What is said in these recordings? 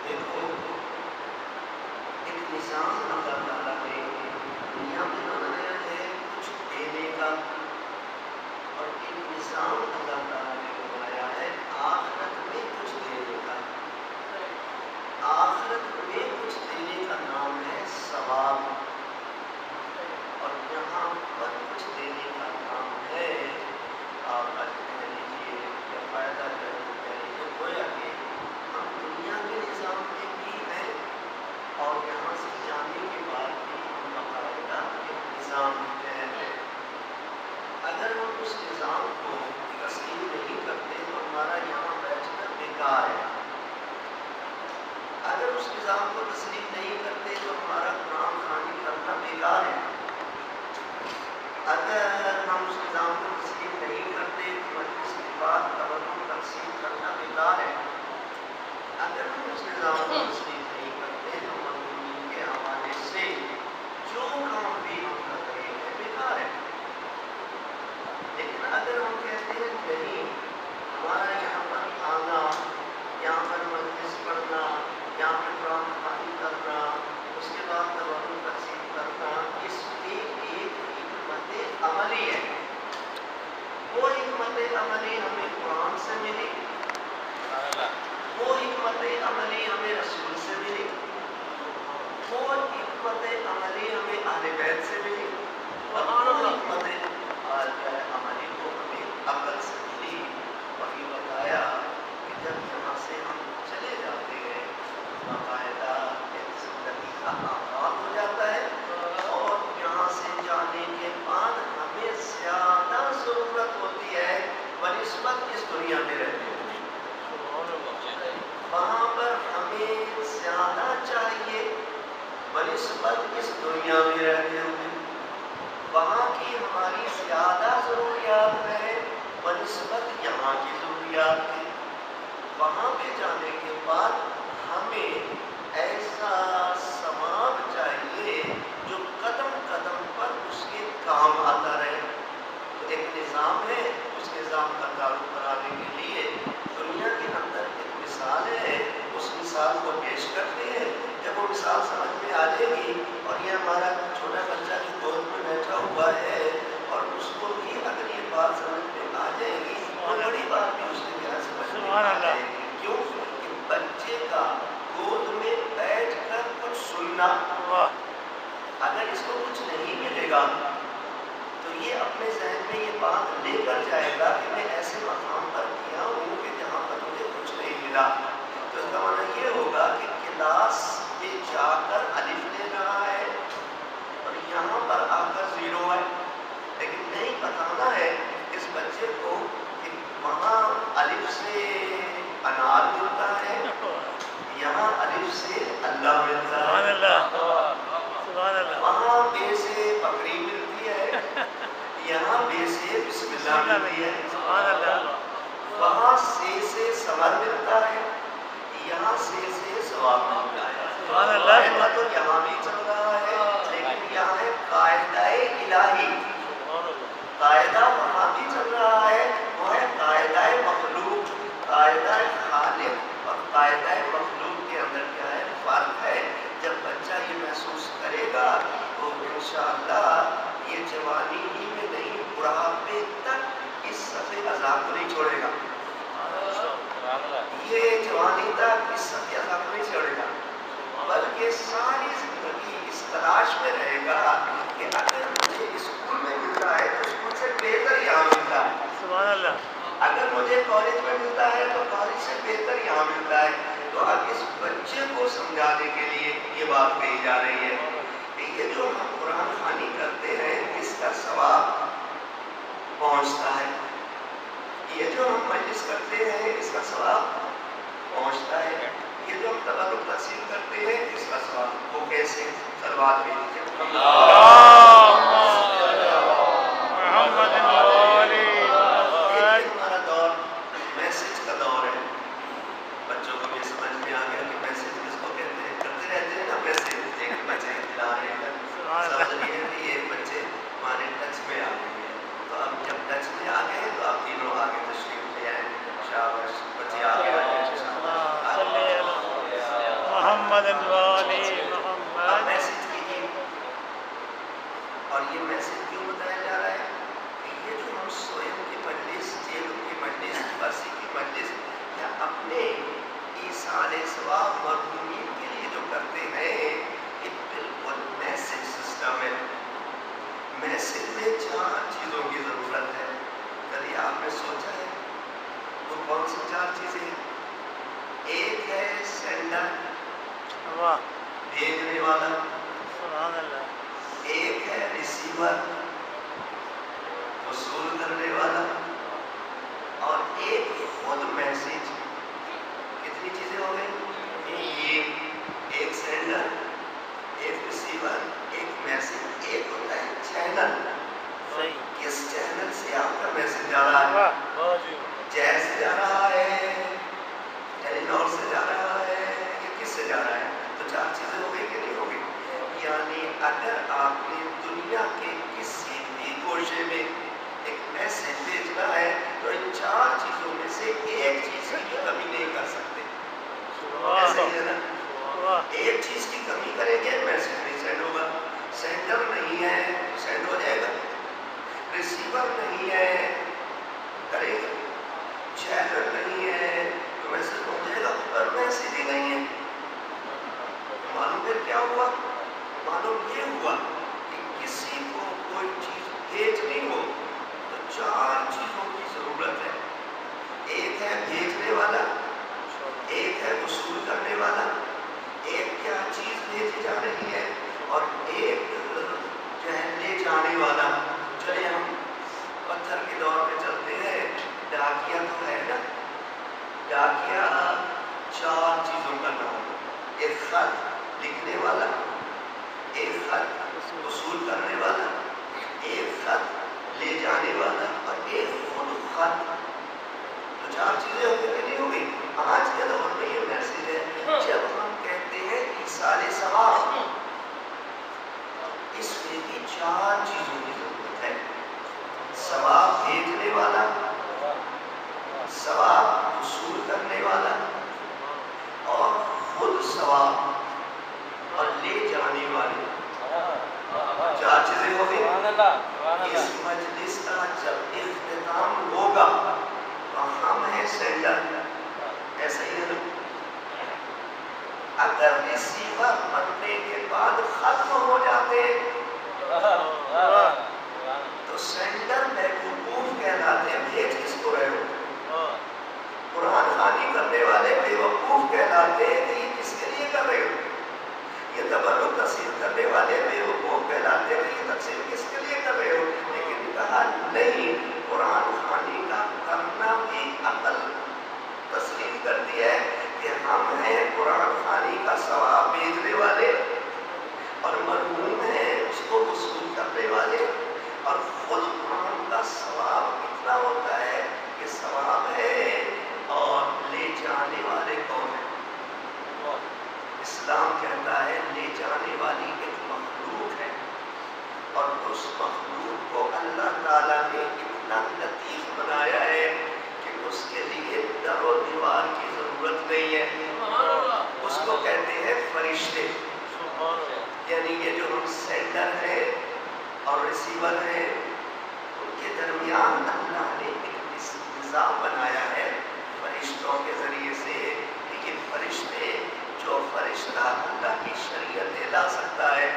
دیکھو ایک نظام اللہ تعالیٰ نے دنیا میں بنایا ہے کچھ دینے کا، اور ایک نظام اللہ تعالیٰ نے بنایا ہے آخرت میں کچھ دینے کا۔ آخرت میں کچھ دینے کا نام ہے ثواب، اور یہاں پر کچھ دینے کا نام ہے آپ کہہ لیجیے یا فائدہ کہہ لیجیے، گویا کہ ہم دنیا کے نظام میں بھی ہیں اور یہاں سے جانے کے بعد بھی ہم باقاعدہ ایک نظام ہے۔ اگر ہم اس نظام کو تسلیم نہیں کرتے تو ہمارا یہاں بیٹھ کر بیکار ہے۔ اگر اس نظام کو تسلیم نہیں کرتے تو ہمارا قرآن خوانی کرنا بیکار ہے۔ اگر ہم اس نظام کو تسلیم نہیں کرتے تو مجلس کے بعد تبرک تقسیم کرنا بیکار ہے۔ اگر ہم اس نظام کو تسلیم نہیں کرتے تو مظلومین کے حوالے سے جو کام بھی ہم کر رہے ہیں بیکار ہے۔ لیکن اگر ہم کہتے ہیں نہیں، ہمارا یہاں پر آنا، یہاں پر مجلس پڑھنا، یہاں پر قرآن خوانی کرنا، اس کے بعد تبرک تقسیم کرنا، اس میں ایک حکمت عملی ہے۔ وہ حکمت عملی ہمیں قرآن سے ملی، وہ حکمت عملی ہمیں رسول سے ملی، وہ حکمت عملی ہمیں اہل بیت سے ملی، اور وہ حکمت عملی کو ہمیں عقل سے ملی۔ اور یہ بتایا کہ جب یہاں سے ہم چلے جاتے ہیں باقاعدہ ایک زندگی کا آغاز ہو جاتا ہے، اور یہاں سے جانے کے بعد ہمیں زیادہ ضرورت ہوتی ہے بنسبت اس دنیا میں رہتے ہیں۔ وہاں پر ہمیں زیادہ چاہیے بنسبت اس دنیا میں رہتے ہوئے، وہاں کی ہماری زیادہ ضروریات ہے بنسبت یہاں کی ضروریات ہے۔ وہاں پہ جانے کے بعد ہمیں ایسا ثواب چاہیے جو قدم قدم پر اس کے کام آتا رہے۔ تو ایک نظام ہے، اس نظام کا تعارف کرانے کے لیے دنیا کے اندر ایک مثال ہے، اس مثال کو پیش کرتے ہیں۔ جب وہ مثال سمجھ میں آ جائے گی، اور یہ ہمارا چھوٹا بچہ جو گود میں بیٹھا ہوا ہے اور اس کو بھی اگر یہ بات سمجھ میں آ جائے گی تو بڑی بات بھی اس کے کیا سمجھ میں آ جائے گی۔ کیوں کہ بچے کا گود میں بیٹھ کر کچھ سننا، اگر اس کو کچھ نہیں ملے گا تو یہ اپنے ذہن میں یہ بات لے کر جائے گا کہ میں ایسے مقام پر کیا ہوں کہ جہاں پر مجھے کچھ نہیں ملا۔ تو اس کا معنی یہ ہوگا کہ کلاس میں جا کر الف لے رہا ہے اور یہاں پر آ کر زیرو ہے، لیکن نہیں بتانا ہے اس بچے کو کہ وہاں الف سے انار ملتا ہے، یہاں الف سے اللہ ملتا ہے، وہاں بے سے بکری ملتی ہے، یہاں بے سے بسم اللہ ملتی ہے، وہاں سے ثمر ملتا ہے، یہاں سے ثواب ملتا ہے۔ قاعدہ تو یہاں بھی چل رہا ہے، لیکن یہاں ہے قاعدہ الہی، قاعدہ وہاں بھی چل رہا ہے، وہ ہے قاعدہ مخلوق۔ قاعدہ خالق اور قاعدہ مخلوق کے اندر کیا ہے؟ فرق ہے۔ جب بچہ یہ محسوس کرے گا تو انشاءاللہ یہ جوانی ہی میں نہیں، بڑھاپے تک اس صفحے عذاب کو نہیں چھوڑے گا، یہ جوانی تک اس صفحے عذاب کو نہیں چھوڑے گا، بلکہ ساری زندگی اس تلاش میں رہے گا کہ اگر مجھے اسکول میں ملتا ہے تو اسکول سے بہتر یہاں ملتا ہے، اگر مجھے کالج میں ملتا ہے تو کالج سے بہتر یہاں ملتا ہے۔ تو اب اس بچے کو سمجھانے کے لیے یہ بات کہی جا رہی ہے کہ یہ جو ہم قرآن خوانی کرتے ہیں اس کا ثواب پہنچتا ہے، یہ جو ہم مجلس کرتے ہیں اس کا ثواب پہنچتا ہے، یہ جو ہم تبرک تقسیم کرتے ہیں اس کا ثواب وہ کیسے؟ صلوات بھی دیجیے۔ ہمارا دور میسج کا دور ہے، بچوں کو بھی سمجھ میں آ گیا کہ میسج کس کو کہتے ہیں، کرتے رہتے ہیں نا میسج، ایک بچے کھلا رہے ہیں، سمجھ لیے کہ یہ بچے ہمارے ٹچ میں آ گئے ہیں۔ تو اب جب ٹچ میں آ گئے تو آپ تینوں آگے تشریف لے آئے، شاباش بچے آگے آ گئے۔ محمد وآل محمد. اب میسج کیجیے. اور یہ میسج کیوں بتایا جا رہا ہے کہ یہ جو ہم سوئم کی مجلس، جیل کی مجلس، برسی کی مجلس یا اپنے ایصال ثواب مرحومین کے لیے جو کرتے ہیں، یہ بالکل میسج سسٹم ہے. میسج میں 4 چیزوں کی ضرورت ہے. کبھی آپ نے سوچا ہے وہ کون سی 4 چیزیں ہیں؟ ایک ہے سینڈر، واہ بھیجنے والا. سبحان اللہ. ایک ہے ریسیور، وصول کرنے والا. اور ایک خود میسج. کتنی چیزیں ہو گئی؟ ایک سینڈر، ایک ریسیور، ایک میسج. ایک ہوتا ہے چینل. صحیح. کس چینل سے آپ کا میسج جا رہا ہے؟ جیز سے جا رہا ہے، ٹیلی-نار سے جا رہا ہے، یا کس سے جا رہا ہے؟ تو 4 چیزیں ہو گئی کہ نہیں ہو گئی؟ یعنی اگر آپ نے دنیا کے کسی بھی گوشے میں ایک میسج بھیجنا ہے تو ان 4 چیزوں میں سے ایک چیز کی بھی کمی نہیں کر سکتے. ایسا ہی ہے نا؟ ایک چیز کی کمی کریں گے میسج نہیں سینڈ ہوگا. سینڈر نہیں ہے تو سینڈ ہو جائے گا. ریسیور نہیں ہے کرے گا. چینل نہیں ہے تو میسج پہنچ جائے گا. اور میسج ہی نہیں ہے. معلوم پھر کیا ہوا؟ معلوم یہ ہوا کہ کسی کو کوئی چیز بھیجنی ہو تو 4 چیزوں کی ضرورت ہے. ایک ہے بھیجنے والا، ایک ہے وصول کرنے والا، ایک کیا چیز بھیجی جا رہی ہے، اور ایک جو ہے لے جانے والا. چلے ہم پتھر کے دور میں چلتے ہیں. ڈاکیا تو ہے نا. ڈاکیا 4 چیزوں کا نام. ایک خط لکھنے والا، ایک خط وصول کرنے والا، ایک خط لے جانے والا، اور ایک خود خط. تو 4 چیزیں ہو گئی کہ نہیں ہو گئی؟ آج کے دور میں یہ میسج ہے. جب ہم کہتے ہیں ایصال ثواب، اس میں بھی 4 چیزوں کی ضرورت ہے. ثواب بھیجنے والا، ثواب وصول کرنے والا، اور خود ثواب اور لے جانے والے. 4 چیزیں ہو گئی. اس مجلس کا جب اختتام ہوگا تو ہم ہیں سینڈر. ایسا ہی ہے نا؟ اگر ریسیور بننے کے بعد ختم ہو جاتے تو سینڈر بیوقوف کہلاتے. بھیج کس کو رہے ہو؟ قرآن خوانی کرنے والے بیوقوف کہلاتے کہ یہ کس کے لیے کر رہے ہو؟ یہ تبرک تقسیم کرنے والے بیوقوف کہلاتے کہ یہ تقسیم کس کے لیے کر رہے ہو؟ لیکن کہا نہیں، قرآن خوانی کا کرنا بھی عقل تسلیم کرتی ہے کہ ہم ہیں قرآن خوانی کا ثواب بھیجنے والے، اور مرحوم ہیں اس کو وصول کرنے والے. اور خود قرآن کا ثواب کتنا ہوتا ہے؟ یہ ثواب ہے. اور لے جانے والے کون ہیں؟ اسلام کہتا ہے لے جانے والی ایک مخلوق ہے، اور اس مخلوق کو اللہ تعالیٰ نے اتنا لطیف بنایا ہے کہ اس کے لیے در و دیوار کی ضرورت نہیں ہے. اس کو کہتے ہیں فرشتے. یعنی یہ جو ہم سینڈر ہیں اور ریسیور ہیں، ان کے درمیان اللہ نے ایک نظام بنایا ہے فرشتوں کے ذریعے سے. لیکن فرشتے جو فرشتہ اللہ کی شریعت لا سکتا ہے،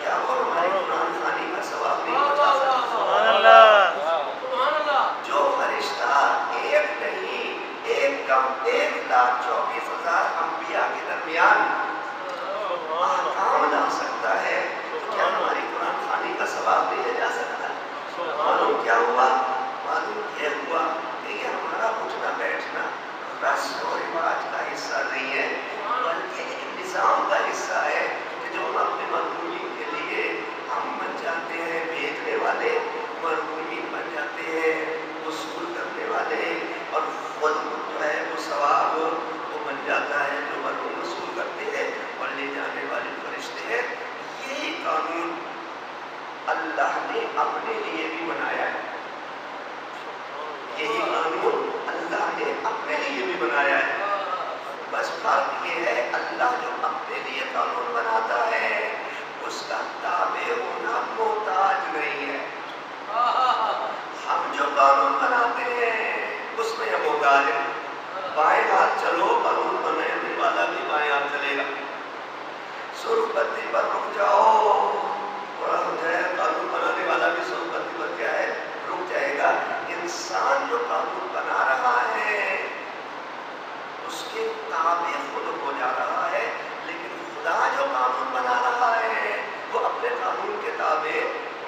کیا وہ ہماری قرآن خوانی کا ثواب نہیں پہنچا سکتا؟ جو فرشتہ ایک نہیں، ایک کم 1,24,000 انبیاء کے درمیان احکام لا سکتا ہے، تو کیا ہماری قرآن خوانی کا ثواب نہیں لے جا سکتا؟ معلوم کیا ہوا؟ معلوم یہ ہوا کہ یہ ہمارا اٹھنا بیٹھنا رسم و رواج کا حصہ نہیں ہے، بلکہ ایک نظام کا حصہ ہے کہ جو ہم اپنے مرحومین کے لیے ہم بن جاتے ہیں بھیجنے والے، مرحومین بن جاتے ہیں وصول کرنے والے، اور خود جو ہے وہ ثواب وہ بن جاتا ہے جو مرحوم وصول کرتے ہیں. فرق یہ ہے اللہ جو اپنے لیے قانون بناتا ہے اس کا تابع ہونا محتاج نہیں ہے. ہم جو قانون بناتے ہیں اس میں ہم محتاج ہیں. بائیں ہاتھ چلو قانون بنانے والا بھی بائیں ہاتھ چلے گا. سرخ بتی پر رک جاؤ تھوڑا ہو جائے قانون بنانے والا بھی سرخ بتی پر کیا ہے رک جائے گا. انسان جو قانون بنا رہا ہے اس کے تابع خود ہو جا رہا ہے، لیکن خدا جو قانون بنا رہا ہے وہ اپنے قانون کے تابع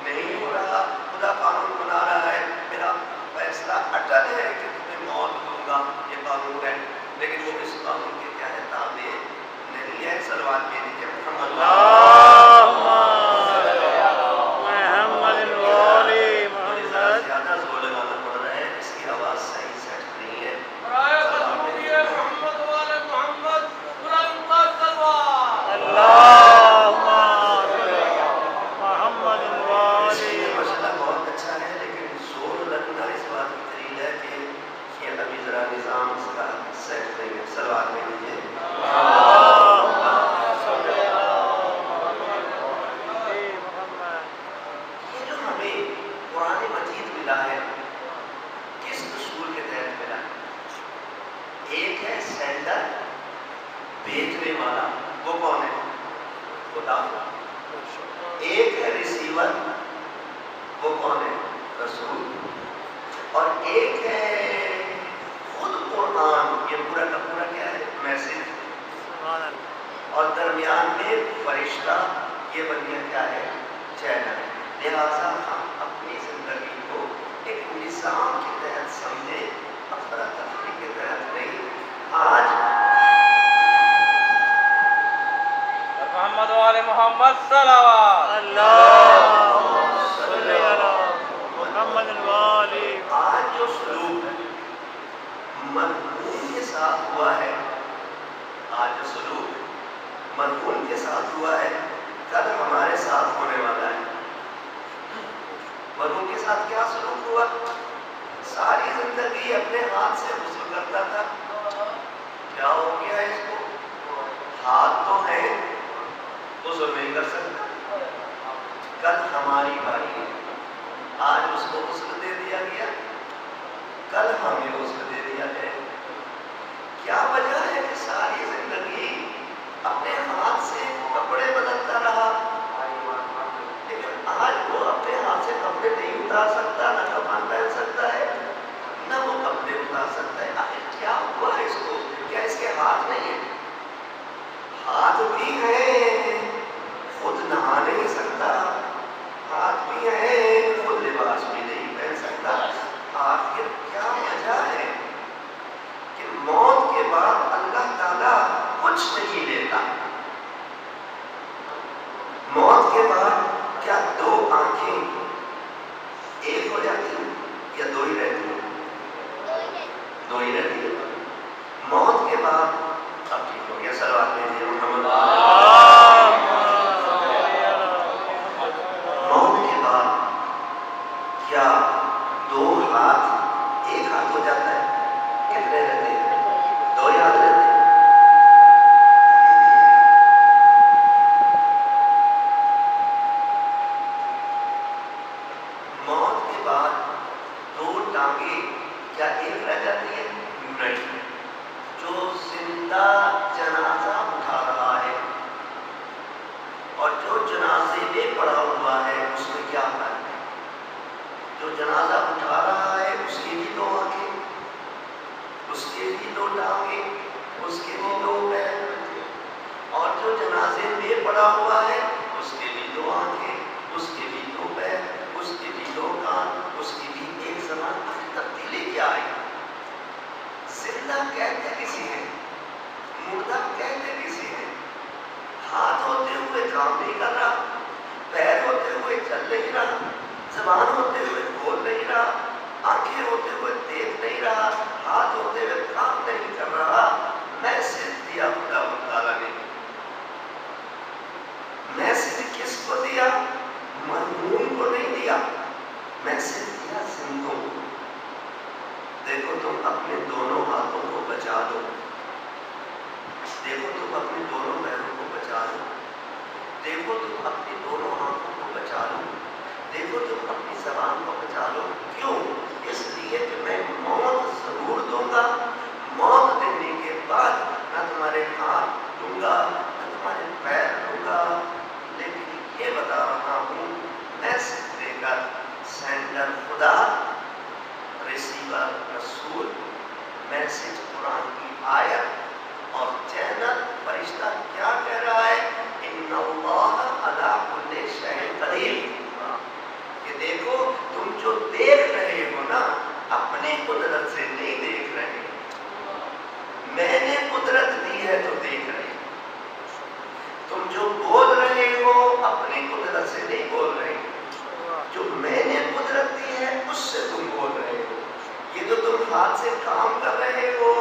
نہیں ہو رہا. خدا قانون بنا رہا ہے میرا فیصلہ اٹل ہے کہ تمہیں موت دوں گا، یہ قانون ہے، لیکن وہ اس قانون کے کیا ہے تابع نہیں ہے. صلوات کے لیجیے محمد زیادہ زور لگانا پڑ رہا ہے، اس کی آواز صحیح سیٹ نہیں ہے. اس لیے مسئلہ بہت اچھا ہے، لیکن زور لگنا اس بات کی دلیل ہے کہ یہ ابھی ذرا نظام اس کا سیٹ نہیں ہے. صلوات میں لیجیے. یہ جو ہمیں قرآن مجید ملا ہے کس اصول کے تحت ملا ہے؟ ایک ہے سینڈر بھیجنے والا، وہ کون ہے؟ خدا. ایک ہے ریسیور، وہ کون ہے؟ رسول. اور ایک ہے خود قرآن، یہ پورا کا پورا کیا ہے؟ میسج. اور درمیان میں فرشتہ، یہ بن گیا کیا ہے؟ چینل. لہٰذا ہم اپنی زندگی کو ایک نظام کے تحت سمجھیں، افراتفری کے تحت نہیں. آج محمد والے محمد صلوات آج جو سلوک مرحوم کے ساتھ ہوا ہے، آج جو سلوک مرحوم کے ساتھ ہوا ہے کل ہمارے ساتھ ہونے والا ہے. مرحوم کے ساتھ کیا سلوک ہوا؟ ساری زندگی اپنے ہاتھ سے غسل کرتا تھا. کیا ہو گیا اس کو؟ ہاتھ تو ہے غسل نہیں کر سکتا. کل ہماری باری ہے، آج اس کو غسل دے دیا گیا، کل ہمیں غسل دے دیا جائے. کیا وجہ ہے کہ ساری زندگی اپنے ہاتھ سے کپڑے بدلتا رہا، لیکن آج وہ اپنے ہاتھ سے کپڑے نہیں اتار سکتا، نہ کفن پہن سکتا ہے، نہ وہ کپڑے اتار سکتا ہے. آخر کیا ہوا ہے اس کو؟ کیا اس کے ہاتھ نہیں ہیں؟ ہاتھ بھی ہے، خود نہا نہیں سکتا. ہاتھ بھی ہے، خود لباس بھی نہیں پہن سکتا. آخر کیا وجہ ہے کہ موت کے بعد اللہ تعالیٰ کچھ نہیں لیتا؟ موت کے بعد کیا دو آنکھیں ایک ہو جاتی ہیں یا دو ہی رہتی ہیں؟ دو ہی رہتی ہیں. موت کے بعد اب ٹھیک ہو گیا. صلوات لیجیے محمد. موت کے بعد کیا دو ہاتھ ایک ہاتھ ہو جاتا ہے؟ کتنے رہتے ہیں؟ دو ہی ہاتھ رہتے ہیں. موت کے بعد دو ٹانگیں کیا ایک رہ جاتی ہے؟ نہیں. جو زندہ جنازہ اٹھا رہا ہے اور جو جنازے میں پڑا ہوا ہے اس میں کیا فرق ہے؟ جو جنازہ اٹھا رہا ہے اس کی بھی دو آنکھیں، اس کے بھی دو ٹانگیں، اس کے بھی دو پیر، اور جو جنازے میں پڑا ہوا ہے اس کے بھی دو آنکھیں، اس کے بھی دو پیر، اس کے بھی دو کان، اس کی بھی ایک زبان. تبدیلی کیا آئی؟ زندہ کہتے کسی ہیں، مردہ کہتے کسی ہیں. ہاتھ ہوتے ہوئے کام نہیں کر رہا، پیر ہوتے ہوئے چل نہیں رہا، زبان ہوتے ہوئے بول نہیں رہا، آنکھیں ہوتے ہوئے دیکھ نہیں رہا، ہاتھ ہوتے ہوئے کام نہیں کر رہا. میسج دیا خدا تعالیٰ نے. میسج کس کو دیا؟ مرحوم کو نہیں دیا، میسج دیا زندوں کو. دیکھو تم اپنے دونوں ہاتھوں کو بچا دو. دیکھو تم اپنی دونوں آنکھوں کو بچا لو، دیکھو تم اپنی زبان کو بچا لو. کیوں؟ اس لیے کہ میں موت ضرور دوں گا. موت دینے کے بعد نہ تمہارے ہاتھ دوں گا نہ تمہارے پیر دوں گا، لیکن یہ بتا رہا ہوں میسج دے کر، سینڈر خدا، ریسیور رسول، میسج قرآن کی آیت اور چینل فرشتہ کیا کہہ رہا ہے؟ ان اللہ علی کل شیء قدیر. کہ دیکھو تم جو دیکھ رہے ہو نا اپنی قدرت سے نہیں دیکھ رہے، میں نے قدرت دی ہے تو دیکھ رہے. تم جو بول رہے ہو اپنی قدرت سے نہیں بول رہے، جو میں نے قدرت دی ہے اس سے تم بول رہے ہو. یہ جو تم ہاتھ سے کام کر رہے ہو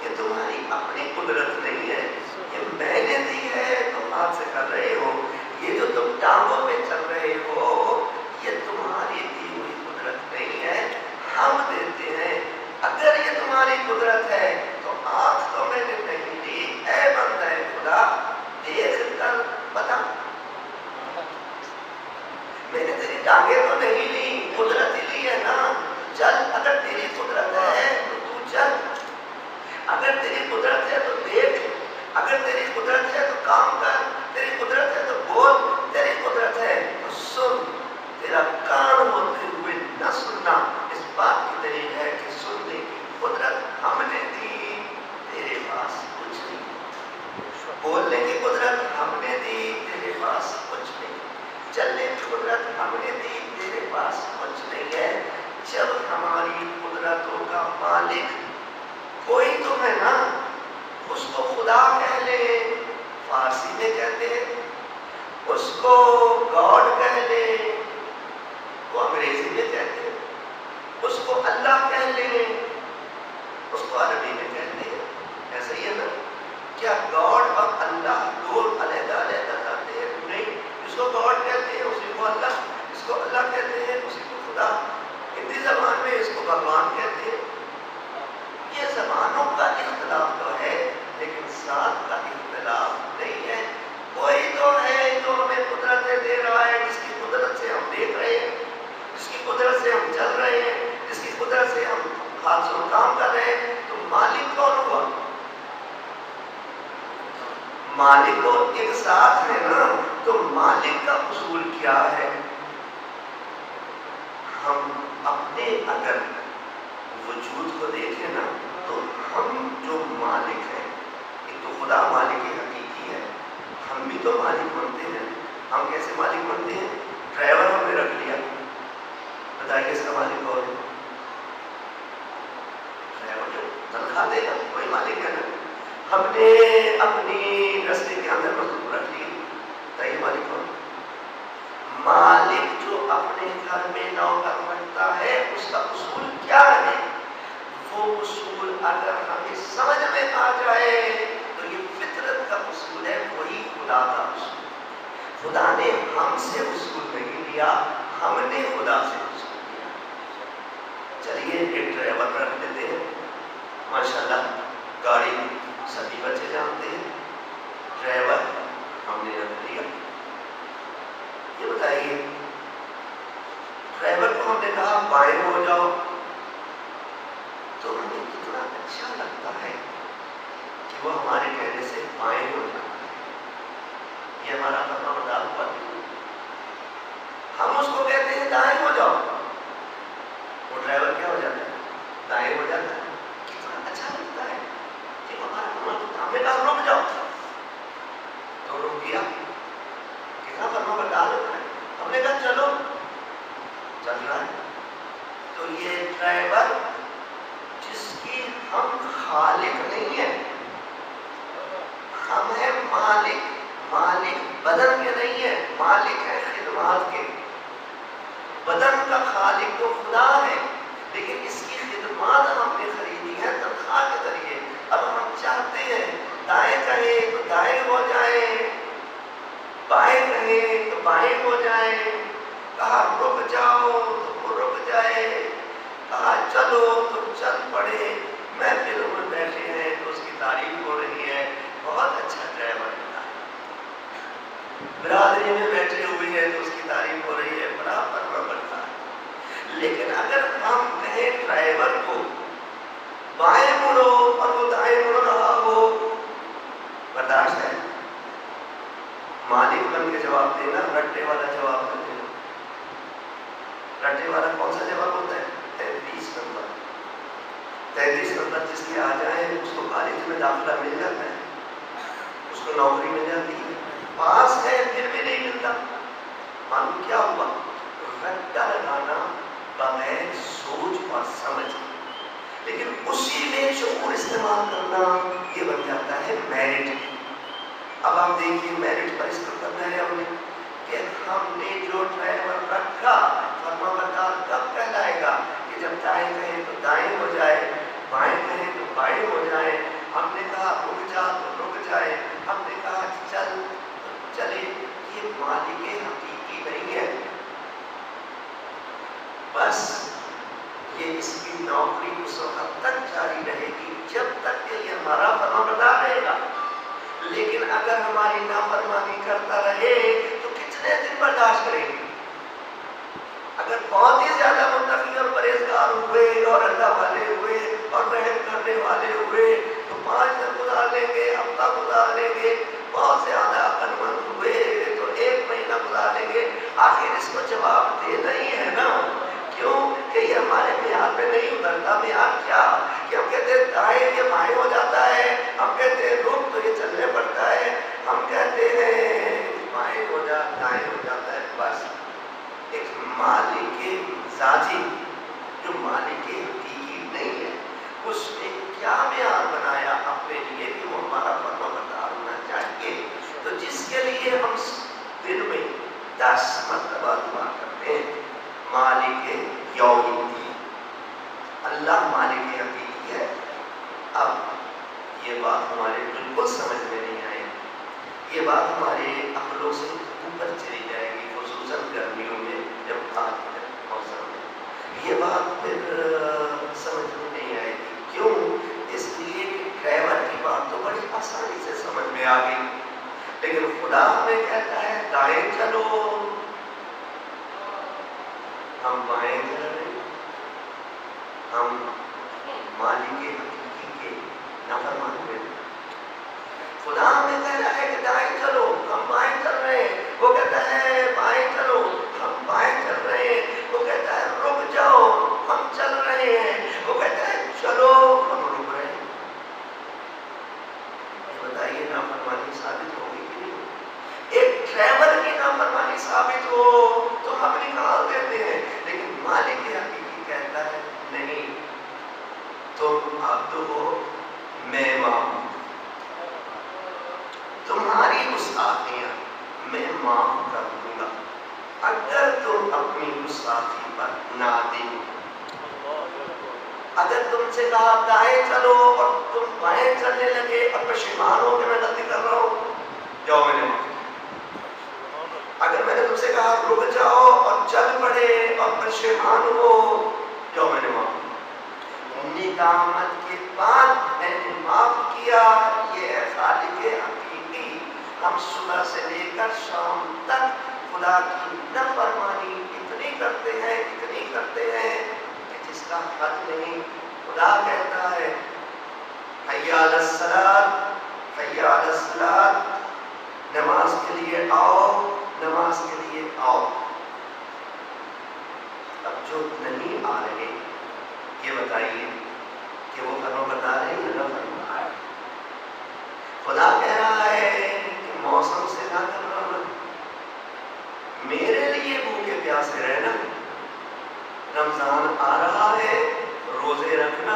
یہ تمہاری اپنی قدرت نہیں ہے، یہ میں نے دی ہے تم ہاتھ سے کر رہے ہو. یہ جو تم ٹانگوں پہ چل رہے ہو یہ تمہاری دی ہوئی قدرت نہیں ہے، ہم دیتے ہیں. اگر یہ تمہاری قدرت ہے تو آنکھ تو میں نے نہیں دی، اے بندہ خدا دیکھ کر بتا. میں نے تیری ٹانگیں تو نہیں لی، قدرت ہی لی ہے نا. چل، اگر تیری قدرت ہے تو تو چل، اگر تیری قدرت ہے تو دیکھ، اگر تیری قدرت ہے تو کام کر، تیری قدرت ہے تو بول، تیری قدرت ہے تو سن. تیرا کان ہوتے ہوئے نہ سننا اس بات کی دلیل ہے کہ سننے کی قدرت ہم نے دی، تیرے پاس کچھ نہیں. بولنے کی قدرت ہم نے دی، تیرے پاس کچھ نہیں. چلنے کی قدرت ہم نے دی، تیرے پاس کچھ نہیں ہے. جب ہماری قدرتوں کا مالک کوئی تو ہے نا، اس کو خدا کہہ لے، فارسی میں کہتے ہیں. اس کو گاڈ کہہ لے، وہ انگریزی میں کہتے ہیں. اس کو اللہ کہہ لے، اس کو عربی میں کہتے ہیں. ایسا ہی ہے نا؟ کیا گاڈ اور اللہ دو علیحدہ علیحدہ کہتے ہیں؟ نہیں. اس کو گاڈ کہتے ہیں اسی کو اللہ، اس کو اللہ کہتے ہیں اسی کو خدا. ہندی زبان میں اس کو بھگوان کہتے ہیں. یہ زبانوں کا اختلاف تو ہے لیکن ذات کا اختلاف نہیں ہے. کوئی تو ہے جو ہمیں قدرتیں دے رہا ہے، جس کی قدرت سے ہم دیکھ رہے ہیں، جس کی قدرت سے ہم چل رہے ہیں، جس کی قدرت سے ہم ہاتھ سے کام کر رہے ہیں. تو مالک کون ہوا؟ مالک تو ایک ساتھ ہے نا. تو مالک کا اصول کیا ہے؟ ہم اپنے اگر وجود کو دیکھیں نا تو ہم جو مالک ہیں، ایک تو خدا مالک حقیقی ہے، ہم بھی تو مالک بنتے ہیں. ہم کیسے مالک بنتے ہیں؟ ڈرائیور ہم نے رکھ لیا، بتائیے اس کا مالک کون ہے؟ ڈرائیور جو تنخواہ دے گا وہی مالک ہے نا. ہم نے اپنی رستے کے اندر مزدور رکھ لی، بتائیے مالک کون؟ مالک جو اپنے گھر میں نوکر بنتا ہے اس کا اصول کیا ہے؟ وہ اصول اگر ہمیں سمجھ میں آ جائے تو یہ فطرت کا اصول ہے، وہی خدا کا اصول. خدا نے ہم سے اصول نہیں لیا، ہم نے خدا سے اصول لیا. چلیے ایک ڈرائیور رکھ لیتے ہیں، ماشاءاللہ گاڑی سبھی بچے جانتے ہیں. ڈرائیور ہم نے رکھ لیا. یہ بتائیے ڈرائیور کو ہم نے کہا بائیں ہو جاؤ تو ہمیں کتنا اچھا لگتا ہے کہ وہ ہمارے کہنے سے بائیں ہو جاتا ہے. یہ ہمارا فرما بردار ہوا. ہم اس کو کہتے ہیں دائیں ہو جاؤ، وہ ڈرائیور کیا ہو جاتا ہے؟ دائیں ہو جاتا ہے. کتنا اچھا لگتا ہے کہ ہمارا فرما ہمیں کہا رک جاؤ تو رک گیا. کتنا فرما بردار ہوتا ہے. ہم نے کہا چلو، چل رہا ہے. تو یہ ڈرائیور جس کی ہم خالق نہیں ہیں، ہم ہیں مالک. مالک بدن کے نہیں ہے، مالک ہے خدمات کے. بدن کا خالق تو خدا ہے لیکن اس کی خدمات ہم نے خریدی ہے تنخواہ کے ذریعے. اب ہم چاہتے ہیں دائیں کہیں تو دائیں ہو جائیں، بائیں کہیں تو بائیں ہو جائیں. کہا رک جاؤ تو وہ رک جائے، کہا چلو تو چل پڑے. محفل میں بیٹھے ہیں تو اس کی تعریف ہو رہی ہے، بہت اچھا ڈرائیور ملا. برادری میں بیٹھے ہوئے ہیں تو اس کی تعریف ہو رہی ہے، بڑا فرما بردار ہے۔ لیکن اگر ہم کہیں ڈرائیور کو بائیں مڑو اور وہ دائیں مڑ رہا ہو، برداشت ہے؟ مالک بن کے جواب دینا، رٹے والا جواب نہ دینا۔ رٹے والا کون سا جواب ہوتا ہے؟ 33 نمبر 33 نمبر جس کے آ جائیں اس کو کالج میں داخلہ مل جاتا ہے، اس کو نوکری مل جاتی ہے، پاس ہے پھر بھی نہیں ملتا۔ معلوم کیا ہوا؟ رٹا لگانا بغیر سوچ اور سمجھ، لیکن اسی میں شعور استعمال کرنا یہ بن جاتا ہے میرٹ۔ اب آپ دیکھیے میرٹ پر اس پر کرنا ہے ہم نے کہ ہم نے جو ڈرائیور رکھا فرما بردار کب کہلائے گا کہ جب دائیں کہیں تو دائیں ہو جائے، بائیں کہیں تو بائیں ہو جائے۔ ہم نے کہا رک جا تو رک جائے، ہم نے کہا چل تو چلے۔ یہ مالک حقیقی نہیں ہے، بس یہ اس کی نوکری اس وقت تک جاری رہے گی جب تک کہ یہ ہمارا فرما بردار رہے گا۔ لیکن اگر ہماری نافرمانی کرتا رہے تو کتنے دن برداشت کریں گے؟ اگر بہت ہی زیادہ متقی اور پرہیزگار ہوئے اور اللہ والے ہوئے اور رحم کرنے والے ہوئے تو 5 دن گزار لیں گے، ہفتہ گزار لیں گے۔ بہت زیادہ عقل مند ہوئے تو 1 مہینہ گزار لیں گے۔ آخر اس کو جواب دینا ہی ہے نا، کیوں کہ یہ ہمارے معیار پہ نہیں اترتا۔ معیار کیا کہ ہم کہتے ہیں دائیں یہ بائیں ہو جاتا ہے، ہم کہتے ہیں رک تو یہ چلنے پڑتا ہے، ہم کہتے ہیں بائیں ہو جا دائیں ہو جاتا ہے۔ بس ایک مالک ذاتی جو مالک حقیقی نہیں ہے، اس نے کیا معیار بنایا اپنے لیے کہ وہ ہمارا فرما بردار ہونا چاہیے؟ تو جس کے لیے ہم دن میں 10 مرتبہ دعا کرتے ہیں، مالک یوم الدین، اللہ مالک حقیقی ہے۔ اب یہ بات ہمارے بالکل سمجھ میں نہیں آئی، یہ بات ہمارے عقلوں سے اوپر چلی جائے گی، خصوصاً گرمیوں میں جب آج کے موسم میں یہ بات پھر سمجھ میں نہیں آئے گی۔ کیوں؟ اس لیے کہ ڈرائیور کی بات تو بڑی آسانی سے سمجھ میں آ گئی، لیکن خدا ہمیں کہتا ہے دائیں چلو، ہم بائیں چل رہے ہیں، ہم مالک حقیقی کے نافرمان ہوئے۔ خدا ہمیں کہہ رہا ہے کہ دائیں چلو، ہم بائیں چل رہے ہیں، وہ کہتا ہے بائیں چلو، ہم بائیں چل رہے ہیں، وہ کہتا ہے رک جاؤ، ہم چل رہے ہیں، وہ کہتا ہے چلو، ہم رک رہے ہیں۔ یہ بتائیے نافرمانی ثابت ہوگی کہ نہیں؟ ایک ڈرائیور کی نافرمانی ثابت ہو تو ہم نکال دیتے ہیں، لیکن مالک حقیقی کہتا ہے نہیں، تم عبد ہو، میں معبود، تمہاری گستاخیاں میں معاف کر دوں گا اگر تم اپنی گستاخی پر نادم ہو۔ اگر تم سے کہا دائیں چلو اور تم بائیں چلنے لگے اور پشیمان ہو کہ میں غلطی کر رہا ہوں، جاؤ میں نے معاف کیا۔ اگر میں نے تم سے کہا رک جاؤ اور چل پڑے اور پشیمان ہو، جاؤ میں نے معاف کیا۔ ندامت کے بعد میں نے معاف کیا، یہ ہے خالق حقیقی۔ ہم صبح سے لے کر شام تک خدا کی نافرمانی اتنی کرتے ہیں کہ جس کا حد نہیں۔ خدا کہتا ہے حی علی الصلاۃ، حی علی الصلاۃ، نماز کے لیے آؤ، نماز کے لیے آؤ۔ اب جو نہیں آ رہے یہ بتائیے کہ وہ فرما بردار ہے یا نہ فرما بردار؟ خدا کہہ رہا ہے کہ موسم سے نہ گھبرانا، میرے لیے بھوکے پیاسے رہنا، رمضان آ رہا ہے روزے رکھنا،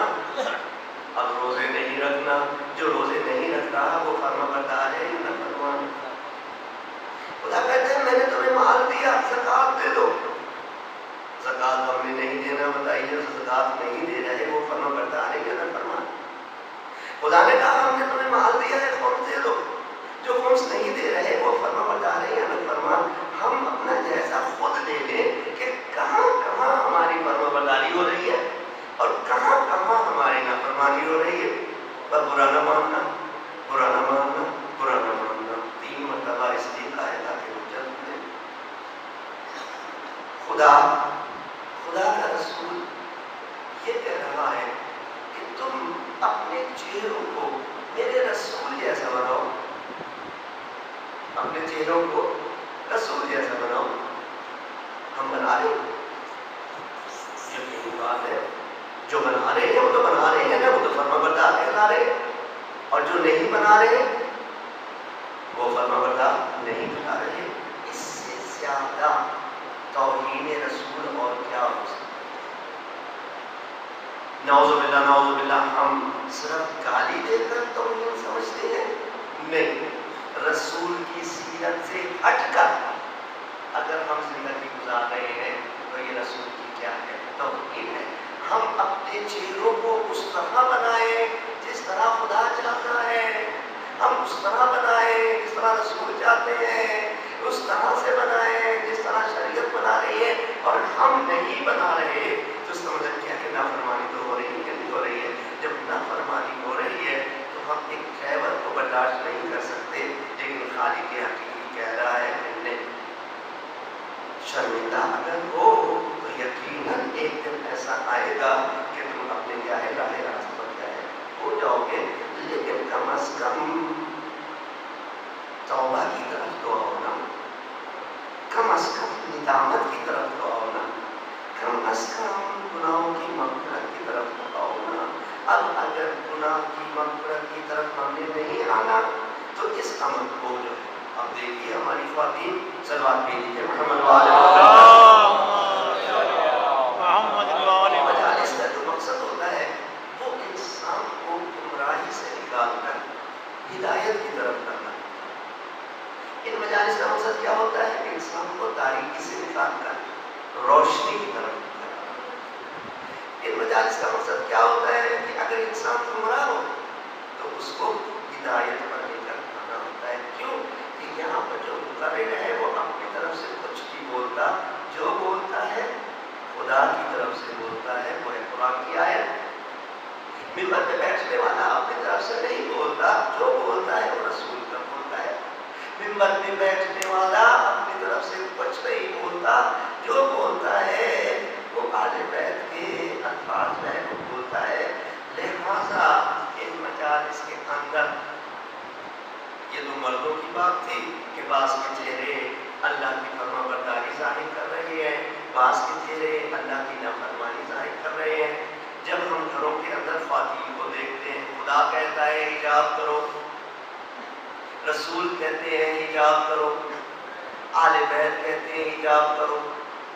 اب روزے نہیں رکھنا، جو روزے نہیں رکھ رہا وہ فرما بردار ہے یا نہ فرما؟ خدا کہتے ہیں میں نے تمہیں مال دیا، زکوٰۃ دے دو۔ زکوٰۃ ہم نے نہیں دینا، بتائیے جو زکوٰۃ نہیں دے رہے وہ فرما بردار ہے یا نہ فرما؟ خدا نے کہا ہم نے تمہیں مال دیا ہے، خمس دے دو، جو خمس نہیں دے رہے وہ فرما بردار ہے یا نہ فرما؟ ہم اپنا جائزہ خود لے لیں کہ کہاں کہاں ہماری فرما برداری ہو رہی ہے اور کہاں کہاں ہماری نافرمانی ہو رہی ہے۔ پر برا نہ ماننا، برا نہ ماننا، برا نہ ماننا، 3 مرتبہ اس لیے کہا ہے تاکہ خدا کا رسول یہ کہہ رہا ہے کہ تم اپنے چہروں کو میرے رسول جیسا بناؤ، اپنے چہروں کو رسول جیسا بناؤ۔ ہم بنا رہے ہیں، یقینی بات ہے، جو بنا رہے ہیں وہ تو بنا رہے ہیں نا، وہ تو فرما بردار کہلا رہے ہیں، اور جو نہیں بنا رہے وہ فرما بردار نہیں کہلا رہے۔ اس سے زیادہ توہین رسول اور کیا ہو سکتا ہے؟ نعوذ باللہ ہم صرف گالی دے کر توہین سمجھتے ہیں؟ نہیں، رسول کی سیرت سے ہٹ کر اگر ہم زندگی گزار رہے ہیں تو یہ رسول کی کیا ہے؟ توہین ہے۔ ہم اپنے چہروں کو اس طرح بنائیں جس طرح خدا چاہتا ہے، ہم اس طرح بنائیں جس طرح رسول چاہتے ہیں، اس طرح سے بنائیں جس طرح شریعت بنا رہی ہے، اور ہم نہیں بنا رہے تو اس کا مطلب کیا کہ نافرمانی تو ہو رہی ہے کہ نہیں ہو رہی ہے؟ جب نافرمانی ہو رہی ہے تو ہم ایک خیبر کو برداشت نہیں کر سکتے، لیکن خالق حقیقی کہہ رہا ہے نہیں۔ شرمندہ اگر ہو تو یقیناً ایک دن ایسا آئے گا کہ تم اپنے کیا ہے راہ راست پر گئے ہو جاؤ گے، لیکن کم از کم توبہ کی طرف تو آؤ نا، کم از کم ندامت کی طرف تو آؤ نا، کم از کم گناہوں کی مغفرت کی طرف تو آؤ نا۔ اب اگر گناہ کی مغفرت کی طرف ہم نے نہیں آنا تو اس عمل کو جو ہے، اب دیکھیے ہماری خواتین صلوات بھیجیے محمد مجالس کا جو مقصد ہوتا ہے وہ انسان کو گمراہی سے نکال کر ہدایت کی طرف کرنا۔ ان مجالس کا مقصد کیا ہوتا ہے؟ انسان کو تاریکی سے نکال کر روشنی کی طرف کرنا۔ ان مجالس کا مقصد کیا ہوتا ہے کہ اگر انسان گمراہ ہو تو اس کو ہدایت پر لے کر آنا ہوتا ہے۔ کیوں کہ یہاں پر جو مقرر ہے وہ اپنی طرف سے کچھ نہیں بولتا، جو بولتا ہے خدا کی طرف سے بولتا ہے، وہ ہے قرآن کی آیت۔ ممبر پہ بیٹھنے والا اپنی طرف سے نہیں بولتا، جو بولتا ہے وہ رسول کا بولتا ہے۔ ممبر پہ بیٹھنے والا اپنی طرف سے کچھ نہیں بولتا، جو بولتا ہے وہ اہل بیت کے الفاظ میں وہ بولتا ہے۔ لہذا ان مجالس کے اندر یہ تو مردوں کی بات تھی کہ بعض کے چہرے اللہ کی فرما برداری ظاہر کر رہے ہیں، بعض کے چہرے اللہ کی نافرمانی ظاہر کر رہے ہیں۔ جب ہم گھروں کے اندر خواتین کو دیکھتے ہیں، خدا کہتا ہے حجاب کرو، رسول کہتے ہیں حجاب کرو، اہل بیت کہتے ہیں حجاب کرو۔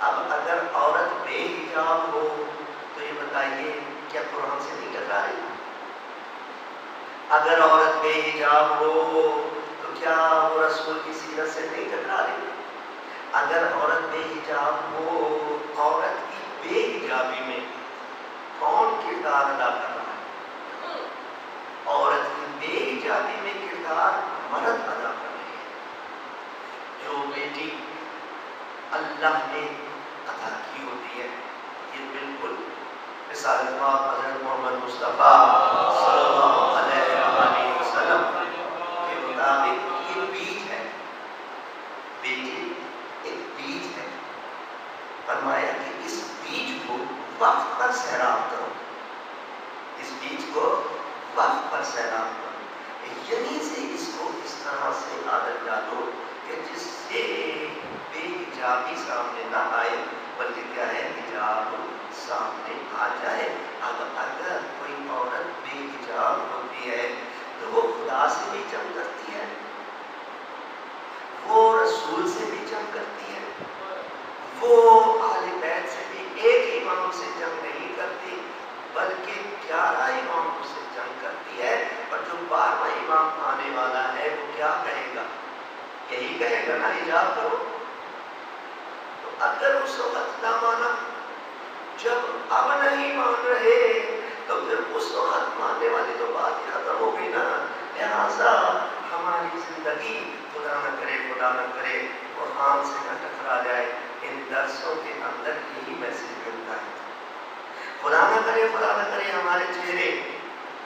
اب اگر عورت بے حجاب ہو تو یہ بتائیے کیا قرآن سے نہیں ٹکرا رہی؟ اگر عورت بے حجاب ہو تو کیا وہ رسول کی سیرت سے نہیں ٹکرا رہی؟ اگر عورت بے حجاب ہو، عورت کی بے حجابی میں کون کردار ادا کر رہا ہے؟ عورت کی بے حجابی میں کردار مرد ادا کر رہے ہیں۔ جو بیٹی اللہ نے عطا کی ہوتی ہے، یہ بالکل رسالت پاک حضرت محمد مصطفیٰ صلی اللہ علیہ وسلم کے مطابق یہ بیج ہے، بیٹی ایک بیج ہے۔ فرمایا کہ اس بیج کو وقت پر سیراب کرو، اس بیج کو وقت پر سیراب کرو، یعنی سے اس کو اس طرح سے عادت ڈالو کہ جس سے بے حجابی سامنے نہ آئے بلکہ کیا ہے حجاب سامنے آ جائے۔ اب اگر کوئی عورت بے حجاب ہوتی ہے تو وہ خدا سے بھی جنگ کرتی ہے، وہ رسول سے بھی جنگ کرتی ہے، وہ اہل بیت سے بھی ایک امام سے جنگ نہیں کرتی بلکہ 11 اماموں سے جنگ کرتی ہے۔ اور جو 12واں امام آنے والا ہے وہ کیا کہے گا؟ یہی کہے گا نا حجاب کرو۔ تو اگر اس وقت نہ مانا، جب اب نہیں مان رہے تو پھر اس وقت ماننے والی تو بات ہی ختم ہو گئی نا۔ لہٰذا ہماری زندگی خدا نہ کرے قرآن سے نہ ٹکرا جائے۔ ان درسوں کے اندر یہی میسج ملتا ہے۔ خدا نہ کرے ہمارے چہرے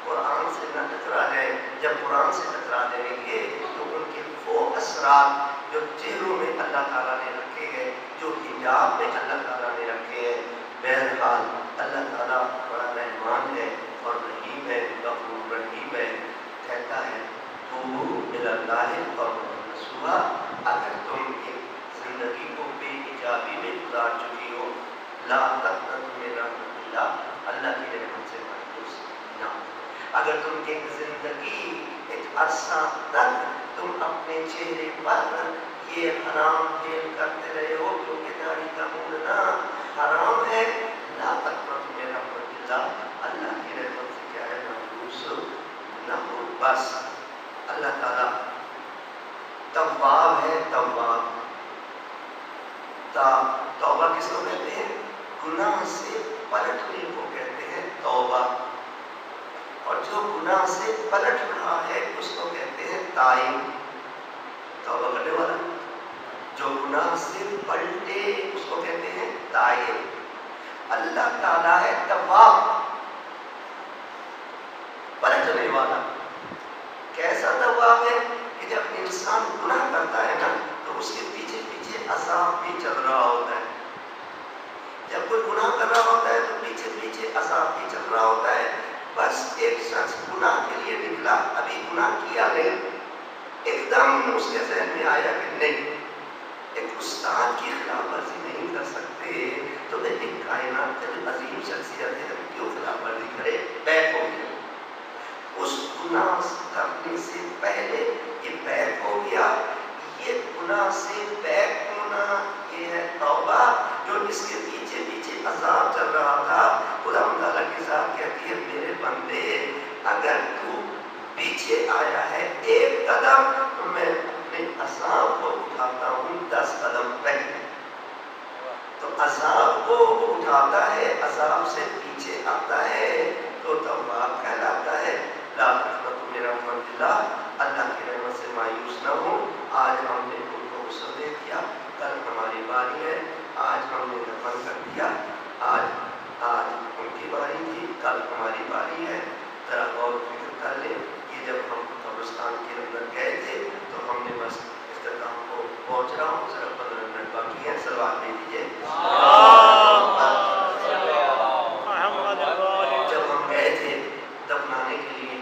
قرآن سے نہ ٹکرا جائے۔ جب قرآن سے ٹکرا جائیں گے تو ان کے وہ اثرات جو چہروں میں اللہ تعالیٰ نے رکھے ہیں، جو حجاب میں اللہ تعالیٰ نے رکھے ہیں. بہرحال اللہ تعالیٰ بڑا رحمان ہے اور رحیم ہے، غفور رحیم ہے. کہتا ہے توبوا الی اللہ توبۃ نصوحا، اگر تم ایک زندگی کو بے حجابی میں گزار چکی ہو، لا تقنطوا من رحمت اللہ، اللہ کی رحمت سے مایوس نہ ہو. اگر تم ایک زندگی ایک عرصہ تک تم اپنے چہرے پر یہ حرام کھیل کرتے رہے ہو کیونکہ داڑھی کا موننا حرام ہے، لا تقنطوا من رحمت اللہ، اللہ کی رحمت سے کیا ہے مایوس نہ ہو. بس اللہ تعالیٰ تواب ہے. تواب توبہ کس کو کہتے ہیں؟ گناہ سے پلٹنے کو کہتے ہیں توبہ. اور جو گناہ سے پلٹ رہا ہے اس کو کہتے ہیں تائب. توبہ کرنے والا جو گناہ سے پلٹے اس کو کہتے ہیں تائب. اللہ تعالیٰ ہے تواب، پلٹنے والا. کیسا تواب ہے کہ جب انسان گناہ کرتا ہے نا تو اس کے پیچھے پیچھے عذاب بھی چل رہا ہوتا ہے. جب کوئی گناہ کر رہا ہوتا ہے تو پیچھے پیچھے عذاب بھی چل رہا ہوتا ہے. بس ایک شخص گناہ کے لیے نکلا، ابھی گناہ کیا نہیں، ایک دم اس کے ذہن میں آیا کہ نہیں ایک استاد کی خلاف ورزی نہیں کر سکتے تو میں ایک کائنات کا جو عظیم شخصیت ہے کیوں خلاف ورزی کرے. بیک ہو گیا. اس گناہ کرنے سے پہلے یہ بیک ہو گیا. یہ گناہ سے بیک ہونا یہ ہے توبہ. جو اس کے پیچھے پیچھے عذاب چل رہا تھا، خدا تعالیٰ کے ساتھ کہتی ہے میرے بندے اگر تو پیچھے آیا ہے ایک قدم تو میں اپنے عذاب کو اٹھاتا ہوں 10 قدم پہلے. تو عذاب کو وہ اٹھاتا ہے، عذاب سے پیچھے آتا ہے تو تواب کہلاتا ہے. لا تقنطوا من رحمت اللہ، اللہ کی رحمت سے مایوس نہ ہو. آج ہم نے ان کو غسل دے دیا، کل ہماری باری ہے. آج ہم نے دفن کر دیا، آج ان کی باری تھی، کل ہماری باری ہے. ذرا غور و فکر کر لیں. یہ جب ہم قبرستان کے اندر گئے تھے تو ہم نے بس اختتام کو پہنچ رہا ہوں، صرف 15 منٹ باقی ہے. سلوات دے دیجیے. جب ہم گئے تھے دفنانے کے لیے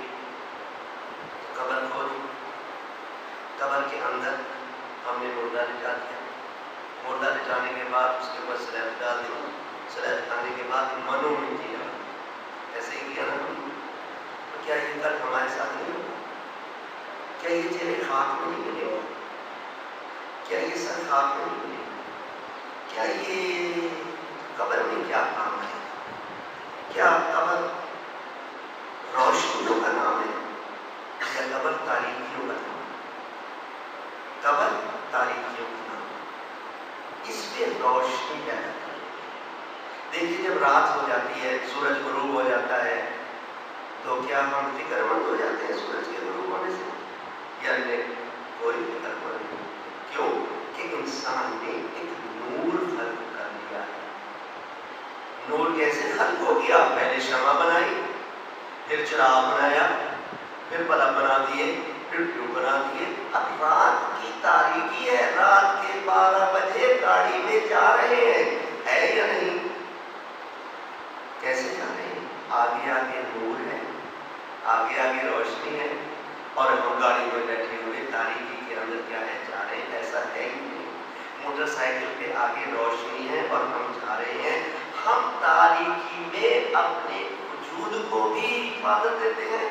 قبر کھودی، قبر کے اندر ہم نے مردہ لٹا دیا. مردہ لٹانے کے بعد اس کے اوپر سلیب ڈال دی. سلیب ڈالنے کے بعد منو مٹی ڈال. ایسے ہی کیا نا. کیا یہ کل ہمارے ساتھ نہیں ہوگا؟ کیا یہ چہرے خاک میں نہیں ملے گا؟ کیا یہ سر خاک میں نہیں ملے گا؟ کیا یہ قبر میں کیا کام ہے؟ کیا قبر روشنیوں کا نام ہے یا قبر تاریکیوں کا نام ہے؟ قبر تاریکیوں کا نام ہے. اس پہ روشنی پیدا کریں. دیکھیے جب رات ہو جاتی ہے، سورج غروب ہو جاتا ہے تو کیا ہم فکر مند ہو جاتے ہیں سورج کے غروب ہونے سے؟ یا نہیں، کوئی فکر مند نہیں. کیوں کہ انسان نے ایک نور خلق کر لیا ہے. نور کیسے خلق ہو گیا؟ پہلے شمع بنائی، پھر چراغ بنایا، پھر بلب بنا دیے، پھر ٹیوب بنا دیے. اب رات کی تاریکی ہے، رات کے 12 بجے گاڑی میں جا رہے ہیں، ہے یا نہیں؟ کیسے جا رہے ہیں؟ آگے آگے نور ہے، آگے آگے روشنی ہے اور ہم گاڑی میں بیٹھے ہوئے تاریکی کے اندر کیا ہے جا رہے ہیں. ایسا ہے ہی نہیں. موٹر سائیکل پہ آگے روشنی ہے اور ہم جا رہے ہیں. ہم تاریکی میں اپنے وجود کو بھی حفاظت دیتے ہیں.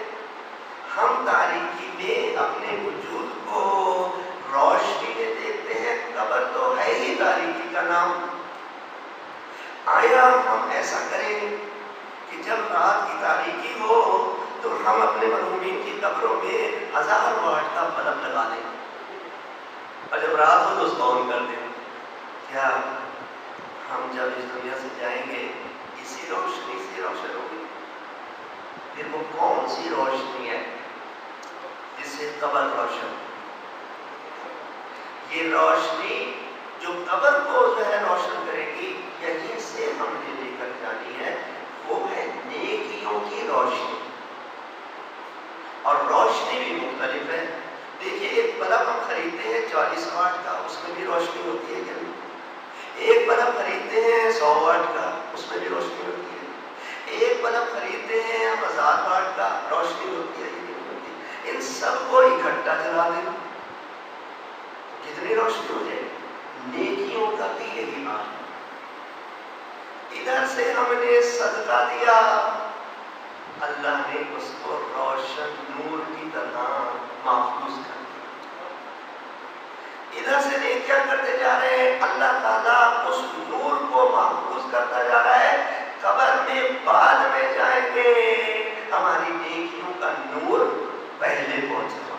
ہم تاریکی میں اپنے وجود کو روشنی میں دیکھتے ہیں. قبر تو ہے ہی تاریکی کا نام. آیا ہم ایسا کریں کہ جب رات کی تاریکی ہو تو ہم اپنے مرحومین کی قبروں میں 1000 واٹ کا بلب لگا دیں اور جب رات ہو تو اس کو آن کر دیں. کیا ہم جب اس دنیا سے جائیں گے اسی روشنی سے روشن ہوگی؟ پھر وہ کون سی روشنی ہے جس سے قبر روشن؟ یہ روشنی جو قبر کو جو ہے روشن کرے گی، یہیں سے ہم نے لے کر جانی ہے، وہ ہے نیکیوں کی روشنی. اور روشنی بھی مختلف ہے. دیکھیے ایک بلب ہم خریدتے ہیں 40 واٹ کا، اس میں بھی روشنی ہوتی ہے کہ نہیں؟ ایک بلب خریدتے ہیں 100 واٹ کا، اس میں بھی روشنی ہوتی ہے. ایک بلب خریدتے ہیں ہم 1000 واٹ کا، روشنی ہوتی ہے، یہ نہیں ہوتی. ان سب کو اکٹھا جلا دیں کتنی روشنی ہو جائے. نیکیوں کا بھی یہی حال ہے. ادھر سے ہم نے صدقہ دیا، اللہ نے اس کو روشن نور کی طرح محفوظ کر دیا. ادھر سے نیکیاں کرتے جا رہے ہیں، اللہ تعالیٰ اس نور کو محفوظ کرتا جا رہا ہے. قبر میں بعد میں جائیں گے، ہماری نیکیوں کا نور پہلے پہنچے گا،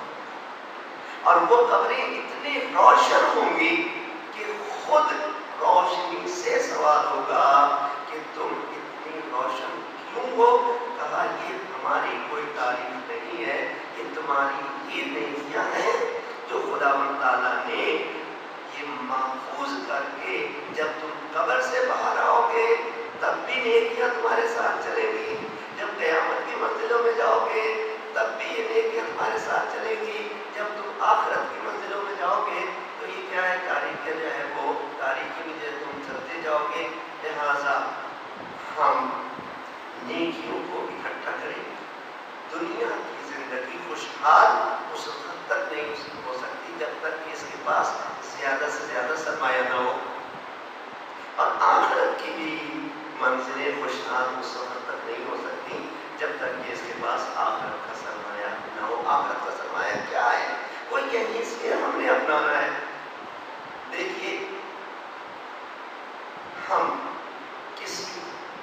اور وہ قبریں اتنی روشن ہوں گی کہ خود روشنی سے سوال ہوگا کہ تم اتنی روشن کیوں ہو. کہا یہ ہماری کوئی تعریف نہیں ہے، یہ تمہاری یہ نیکیاں ہیں جو خدا تعالیٰ نے یہ محفوظ کر کے جب تم قبر سے باہر آؤ گے تب بھی نیکیاں تمہارے ساتھ چلیں گی. جب قیامت کی منزلوں میں جاؤ گے تب بھی یہ نیکیاں تمہارے ساتھ چلیں گی. جب تم آخرت کی منزلوں میں جاؤ گے تو یہ کیا ہے، تاریخی جو ہے وہ تاریخی میں جو تم چلتے جاؤ گے. لہٰذا ہم نیکیوں کو اکٹھا کریں. دنیا کی زندگی خوشحال اس وقت تک نہیں ہو سکتی جب تک کہ اس کے پاس زیادہ سے زیادہ سرمایہ نہ ہو، اور آخرت کی بھی منزلیں خوشحال اس وقت تک نہیں ہو سکتی جب تک کہ اس کے پاس آخرت کا سرمایہ نہ ہو. آخرت کا سرمایہ کیا ہے؟ وہ یہیں سے ہم نے اپنانا ہے. دیکھیے ہم کسی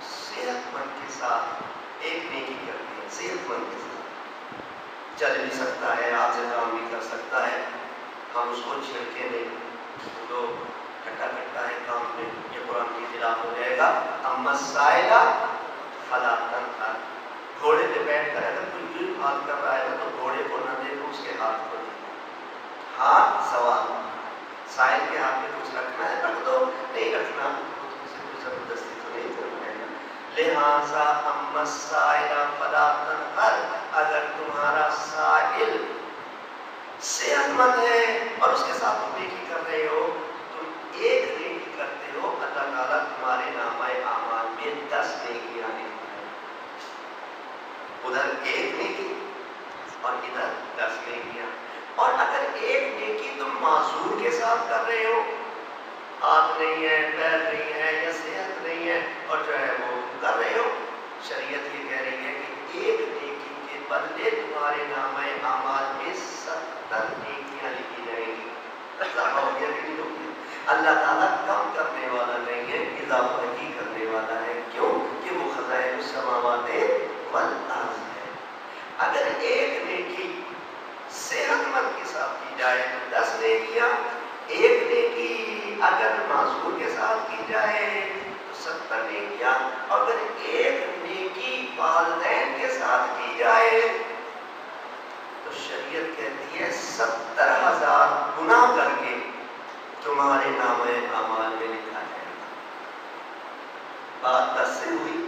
صحت مند کے ساتھ ایک نیکی کرتے ہیں، صحت مند کے ساتھ چل بھی سکتا ہے، آپ سے کام بھی کر سکتا ہے، ہم اس کو چھڑکے نہیں، تو کھٹا کھٹا ہے کام میں، یہ قرآن کے خلاف ہو جائے گا. اما السائلہ فلا تنہر. گھوڑے پہ بیٹھ کر اگر کوئی یوں بات کر رہا ہے تو گھوڑے کو نہ دے تو اس کے ہاتھ کو دے. ہاتھ سوال، سائل کے ہاتھ میں کچھ رکھنا ہے رکھ دو، نہیں رکھنا اسے کوئی زبردستی تو نہیں کرنا ہے. لہٰذا اما السائلہ فلا تنہر. اگر تمہارا سائل صحت مند ہے اور اس کے ساتھ تم نیکی کر رہے ہو، تم ایک نیکی کرتے ہو، اللہ تعالیٰ تمہارے نامہ اعمال میں 10 نیکیاں لکھتا ہے. ادھر ایک نیکی اور ادھر 10 نیکیاں. اور اگر ایک نیکی تم معذور کے ساتھ کر رہے ہو، ہاتھ نہیں ہے، پیر نہیں ہے، یا صحت نہیں ہے اور جو ہے وہ کر رہے ہو، شریعت یہ کہہ رہی ہے کہ ایک نیکی کے بدلے تمہارے نامہ اعمال میں 70 نیکیاں لکھی جائیں گی. اضافہ ہو گیا کہ نہیں ہو گیا؟ اللہ تعالیٰ کم کرنے والا نہیں ہے، اضافہ ہی کرنے والا ہے. کیوں کہ وہ خزائن السماوات والارض ہے. اگر ایک نیکی صحت مند کے ساتھ کی جائے تو 10 نیکیاں، ایک نیکی اگر معذور کے ساتھ کی جائے تو 70 نیکیاں، اور اگر ایک نیکی والدین کے ساتھ کی جائے تو شریعت کہتی ہے 70,000 گناہ کر کے تمہارے نامہ اعمال میں لکھا جائے گا. بات 10 سے ہوئی،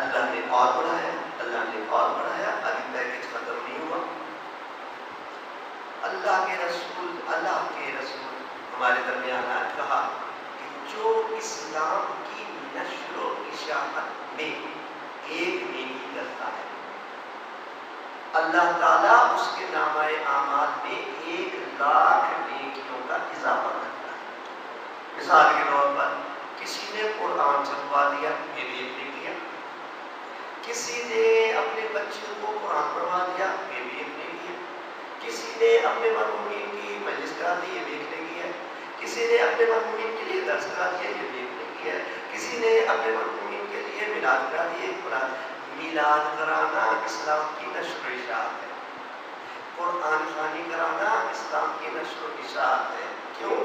اللہ نے اور بڑھایا، اللہ نے اور بڑھایا. ابھی پیکج ختم نہیں ہوا. اللہ کے رسول ہمارے درمیان آج کہا کہ جو اسلام کی نشر و اشاعت میں ایک نیکی کرتا ہے، اللہ تعالیٰ اس کے نامہ اعمال میں 1,00,000 نیکیوں کا اضافہ کرتا ہے. مثال کے طور پر کسی نے قرآن چھپوا دیا، یہ بھی ایک نیکی ہے. کسی نے اپنے بچے کو قرآن پڑھوا دیا، یہ بھی ایک نیکی ہے. کسی نے اپنے مرحومین کی مجلس کرا دی، یہ بھی ایک نیکی ہے. کسی نے اپنے مرحومین کے لیے درس کرا دیا، یہ بھی ایک نیکی ہے. کسی نے اپنے مرحومین کے لیے میلاد کرا دیا. میلاد کرانا اسلام کی نشر و اشاعت ہے. قرآن خوانی کرانا اسلام کی نشر و اشاعت ہے. کیوں؟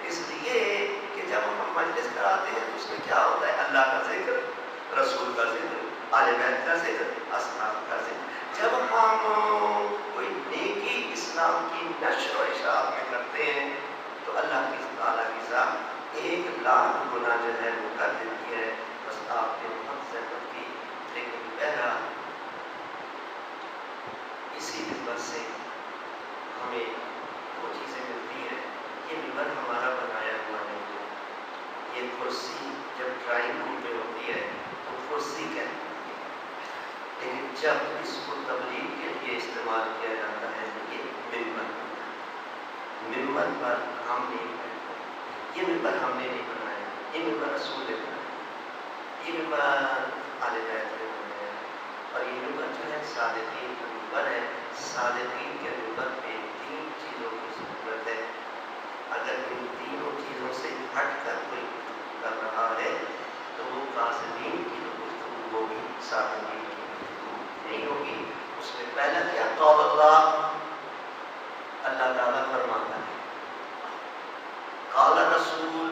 اس لیے کہ جب ہم مجلس کراتے ہیں تو اس میں کیا ہوتا ہے؟ اللہ کا ذکر، رسول کا ذکر، آل بیت کا ذکر، اصحاب کا ذکر. جب ہم کوئی نیکی اسلام کی نشر و اشاعت میں کرتے ہیں تو اللہ کی تعالیٰ کی ذات 1,00,000 گنا جو ہے وہ کر دیتی ہے. بس آپ نے بہت زحمت کی، لیکن بہرحال اسی ممبر سے ہمیں وہ چیزیں ملتی ہیں. یہ ممبر ہمارا بنایا ہوا نہیں ہے، ممبر پر ہم نہیں بیٹھے، یہ ممبر ہم نے نہیں بنایا، یہ ممبر رسول نے بنایا، یہ ممبر آل بیت نے بنایا، اور یہ ممبر جو ہے صادقین کا ممبر ہے۔ صادقین کے ممبر میں 3 چیزوں کی ضرورت ہے۔ اگر ان تینوں چیزوں سے ہٹ کر کوئی کر رہا ہے تو وہ کاظمین کی جو گفتگو ہوگی صادقین کی گفتگو نہیں ہوگی۔ اس میں پہلا کیا؟ قول اللہ، اللہ تعالیٰ فرماتا ہے، قال رسول،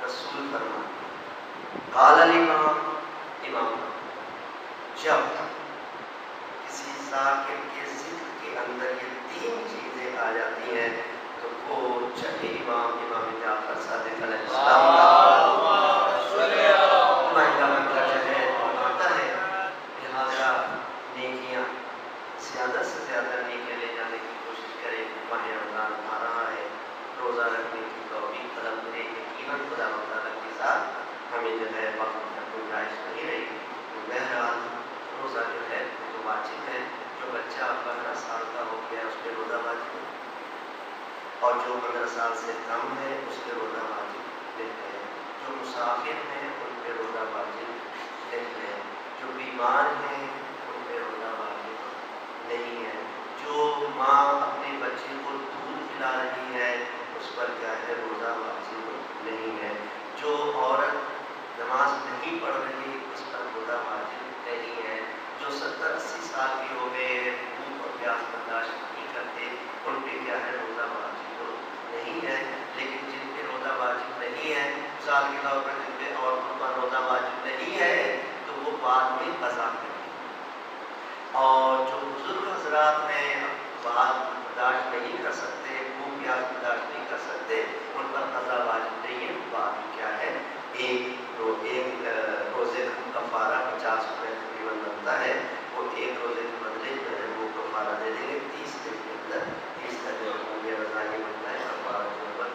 رسول فرماتا ہے، قال الامام، امام۔ جب کسی ذاکر کے ذکر کے اندر یہ 3 چیزیں آ جاتی ہیں تو وہ چاہے امام جعفر صادق علیہ السلام کا نمائندہ بن کر چاہے آتا ہے۔ لہٰذا نیکیاں زیادہ سے زیادہ نیکیاں لے جانے کی کوشش کریں۔ ماہ رمضان آ رہا ہے، روزہ رکھنے کی توفیق طلب کریں۔ یقیناً خدا تعالیٰ کے ساتھ ہمیں جو ہے وقت کی گنجائش نہیں رہی۔ بہرحال روزہ جو ہے تو واجب ہے۔ جو بچہ 15 سال کا ہو گیا اس پہ روزہ واجب ہے، اور جو 15 سال سے کم ہے اس پہ روزہ واجب نہیں ہے۔ جو مسافر ہیں ان پہ روزہ واجب نہیں ہے۔ جو بیمار ہیں ان پہ روزہ واجب نہیں ہے۔ جو ماں اپنے بچے کو دودھ پلا رہی ہے اس پر کیا ہے؟ روزہ واجب نہیں ہے۔ جو عورت نماز نہیں پڑھ رہی اس پر روزہ واجب نہیں ہے۔ جو 70-80 سال کے ہو گئے، بھوک اور پیاس برداشت نہیں کرتے، ان پہ کیا ہے؟ روزہ واجب نہیں ہے۔ لیکن جن پہ روزہ واجب نہیں ہے، مثال کے طور پر جن پہ عورتوں پر روزہ واجب نہیں ہے تو وہ بعد میں قضا کریں۔ اور جو بزرگ حضرات ہیں بات برداشت نہیں کر سکتے، بھوک پیاس برداشت نہیں کر سکتے، ان پر قضا واجب نہیں ہے۔ بعد میں کیا ہے؟ ایک روزے کا کفارہ 50 روپے تقریباً بنتا ہے، وہ ایک روزے کے بدلے جو ہے وہ کفارہ دے دیں گے 30 دن کے اندر۔ 30 دن یہ رضا یہ بنتا ہے کفارہ جو ہے۔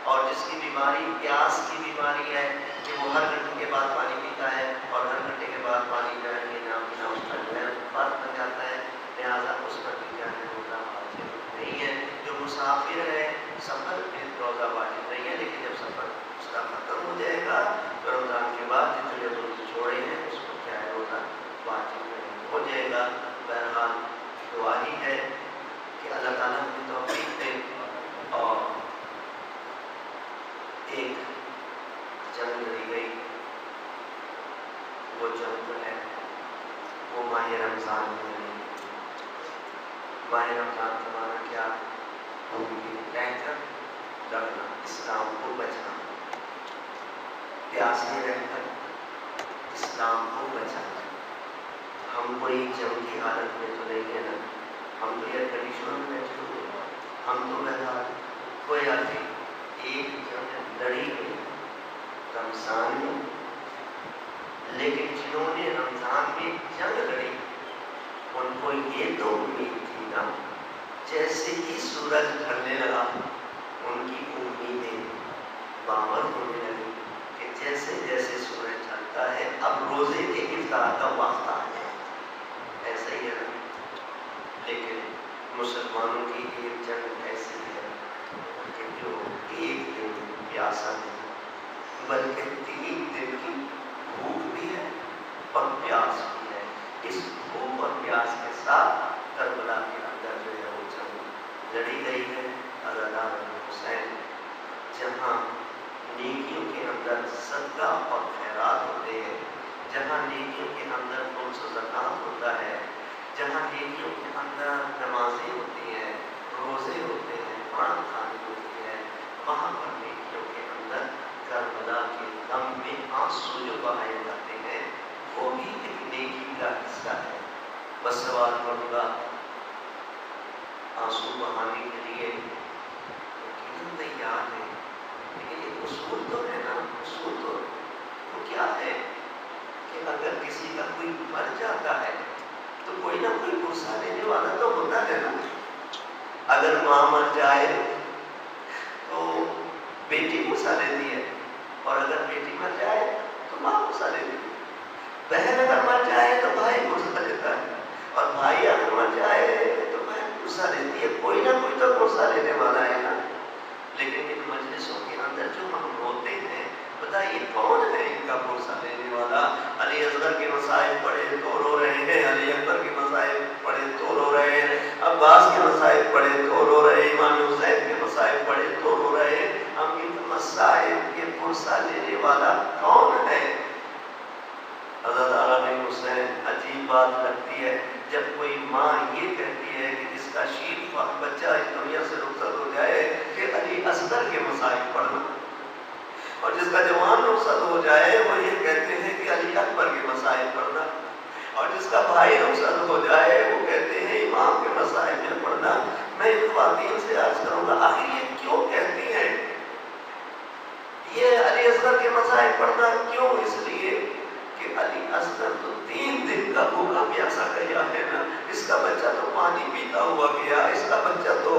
اور جس کی بیماری پیاس کی بیماری ہے کہ وہ ہر گھنٹے کے بعد پانی پیتا ہے اور ہر گھنٹے کے بعد پانی جو ہے پینا اس کا جو ہے فرق بن جاتا ہے، لہٰذا اس پر بھی کیا ہے؟ روزہ واجب نہیں ہے۔ جو مسافر ہے سفر میں روزہ واجب نہیں ہے، لیکن جب سفر اس کا ختم ہو جائے گا تو رمضان کے بعد جتنے روزے چھوڑے ہیں اس کو کیا ہے؟ روزہ واجب نہیں ہو جائے گا۔ بہرحال دعا ہی ہے کہ اللہ تعالیٰ ہمیں توفیق دے۔ اور ایک جنگ لڑی گئی، وہ جنگ جو ہے وہ ماہ رمضان میں لڑی۔ ماہ رمضان کا معنی کیا؟ رہ کر لڑنا، اسلام کو بچانا، پیاسے رہ کر اسلام کو بچانا۔ ہم کوئی جنگ کی حالت میں تو نہیں ہے نا، ہم تو ایئر کنڈیشنر میں بیٹھے ہوئے ہیں، ہم تو بہرحال کوئی آتی ایک جنگ لڑی گئی رمضان میں، لیکن جنہوں نے رمضان میں جنگ لڑی ان کو یہ تو امید تھی نا، جیسے ہی سورج ڈھلنے لگا ان کی امیدیں باور ہونے لگی کہ جیسے جیسے سورج ڈھلتا ہے اب روزے کے افطار کا وقت آ جائے۔ ایسا ہی ہے، لیکن مسلمانوں کی ایک جنگ ایسی ہے کہ جو ایک دن پیاسا نہیں بلکہ 3 دن کی بھوک بھی ہے اور پیاس بھی ہے۔ اس بھوک اور پیاس کے ساتھ کربلا کے اندر جو ہے وہ جنگ لڑی گئی ہے۔ عزادار حسین، جہاں نیکیوں کے اندر صدقہ اور خیرات ہوتے ہیں، جہاں نیکیوں کے اندر خمس و زکوٰۃ ہوتا ہے، جہاں نیکیوں کے اندر نمازیں ہوتی ہیں، روزے ہوتے ہیں، قرآن خوانی ہوتی ہے، وہاں پر نیکیوں کے اندر کربلا کے غم میں آنسو جو بہائے جاتے ہیں وہ بھی ایک نیکی کا حصہ ہے۔ بس سوال کروں گا آنسو بہانے کے لیے یقیناً تیار ہے، لیکن ایک اصول تو ہے نا، اصول تو وہ کیا ہے کہ اگر کسی کا کوئی مر جاتا ہے تو کوئی نہ کوئی غصہ لینے والا تو ہوتا ہے نا۔ اگر ماں مر جائے تو بیٹی غصہ لیتی ہے، اور اگر بیٹی مر جائے تو ماں غصہ لیتی ہے۔ بہن اگر مر جائے تو بھائی غصہ لیتا ہے، اور بھائی اگر مر جائے تو بہن غصہ لیتی ہے۔ کوئی نہ کوئی تو غصہ لینے والا ہے نا۔ لیکن ان مجلسوں کے اندر جو ہم ہوتے ہیں، بتائیے کون ہے ان کا پرسہ لینے والا؟ علی اصغر کے مسائل پڑھے تو رو رہے ہیں، علی اکبر کے مسائل پڑھے تو رو رہے ہیں، عباس کے مسائل پڑھے تو رو رہے ہیں، امام حسین کے مسائل پڑھے تو رو رہے ہیں۔ ہم ان مسائل کے پرسہ لینے والا کون ہے؟ حضرت علی حسین، عجیب بات لگتی ہے جب کوئی ماں یہ کہتی ہے کہ جس کا شیر بچہ اس دنیا سے رخصت ہو جائے کہ علی اصغر کے مسائل پڑھنا، اور جس کا جوان رخصت ہو جائے وہ یہ کہتے ہیں کہ علی اکبر کے مسائل پڑھنا، اور جس کا بھائی رخصت ہو جائے وہ کہتے ہیں امام کے مسائل میں پڑھنا۔ میں ان خواتین سے عرض کروں گا، آخر یہ کیوں کہتی ہیں یہ علی اصغر کے مسائل پڑھنا؟ کیوں؟ اس لیے کہ علی اصغر تو 3 دن کا بھوکا پیاسا گیا ہے نا، اس کا بچہ تو پانی پیتا ہوا گیا، اس کا بچہ تو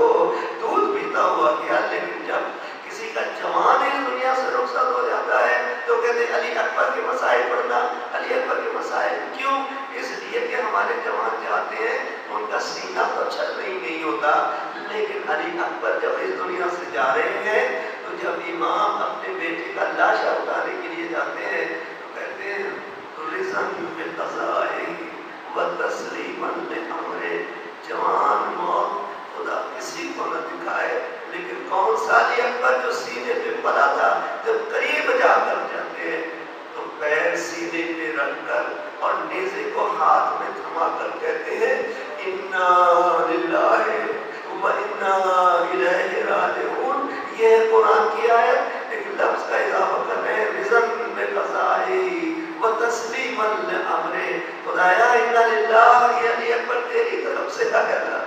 دودھ پیتا ہوا گیا، لیکن جب کسی کا جوان اس دنیا سے رخصت ہو جاتا ہے تو کہتے ہیں علی اکبر کے مسائل پڑھنا۔ علی اکبر کے مسائل کیوں؟ اس لیے کہ ہمارے جوان جاتے ہیں ان کا سینہ تو چھل نہیں ہوتا، لیکن علی اکبر جب اس دنیا سے جا رہے ہیں تو جب امام اپنے بیٹے کا لاشا اٹھانے کے لیے جاتے ہیں تو کہتے ہیں رزق بالقضاء وتسلیما لامر، جوان موت خدا کسی کو نہ دکھائے، لیکن کون سا علی اکبر جو سینے پہ پڑا تھا، جب قریب جا کر جاتے ہیں تو پیر سینے پہ رکھ کر اور نیزے کو ہاتھ میں تھما کر کہتے ہیں انا للہ و انا الیہ راجعون۔ یہ قرآن کی آیت ایک لفظ کا اضافہ کر رہے ہیں، رزق بالقضاء وتسلیما لامر، خدایا انا للہ، یہ علی اکبر تیری طرف سے آیا تھا،